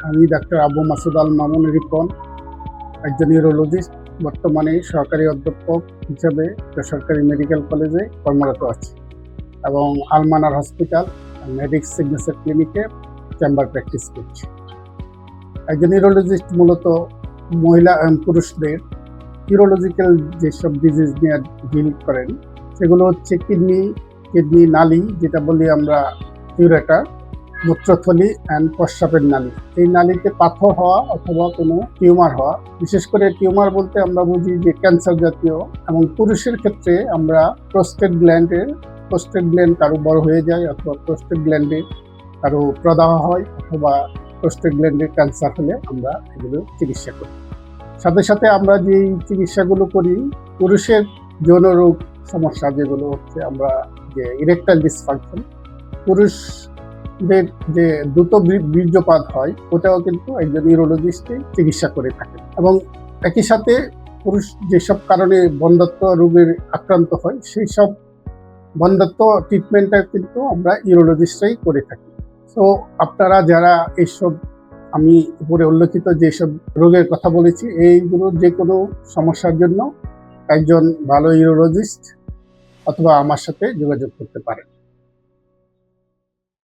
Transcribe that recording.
আমি ডাক্তার আবু মাসুদ আল মামুন রিপন, একজন ইউরোলজিস্ট। বর্তমানে সহকারী অধ্যাপক হিসাবে বেসরকারি মেডিকেল কলেজে কর্মরত আছি এবং আলমানার হসপিটাল মেডিক্স সিগনেচার ক্লিনিকে চেম্বার প্র্যাকটিস করছি। একজন ইউরোলজিস্ট মূলত মহিলা এবং পুরুষদের ইউরোলজিক্যাল যেসব ডিজিজ নিয়ে ডিল করেন সেগুলো হচ্ছে কিডনি নালী, যেটা বলি আমরা ইউরেটার, মূত্রথলি অ্যান্ড প্রস্রাবের নালী। এই নালীতে পাথর হওয়া অথবা কোনো টিউমার হওয়া, বিশেষ করে টিউমার বলতে আমরা বুঝি যে ক্যান্সার জাতীয়। এবং পুরুষের ক্ষেত্রে আমরা প্রস্টেট গ্ল্যান্ড কারো বড় হয়ে যায় অথবা প্রস্টেট গ্ল্যান্ডে কারো প্রদাহ হয় অথবা প্রস্টেট গ্ল্যান্ডের ক্যান্সার হলে আমরা এগুলো চিকিৎসা করি। সাথে সাথে আমরা যে চিকিৎসাগুলো করি পুরুষের যৌন রোগ সমস্যা, যেগুলো হচ্ছে আমরা যে ইরেকটাইল ডিসফাংশন, পুরুষদের যে দ্রুত বীর্যপাত হয়, ওটাও কিন্তু একজন ইউরোলজিস্টই চিকিৎসা করে থাকেন। এবং একই সাথে পুরুষ যেসব কারণে বন্ধ্যত্ব রোগের আক্রান্ত হয় সেই সব বন্ধ্যত্ব ট্রিটমেন্টটা কিন্তু আমরা ইউরোলজিস্টরাই করে থাকি। তো আপনারা যারা এইসব আমি উপরে উল্লেখিত যেসব রোগের কথা বলেছি, এইগুলোর যে কোনো সমস্যার জন্য একজন ভালো ইউরোলজিস্ট অথবা আমার সাথে যোগাযোগ করতে পারেন।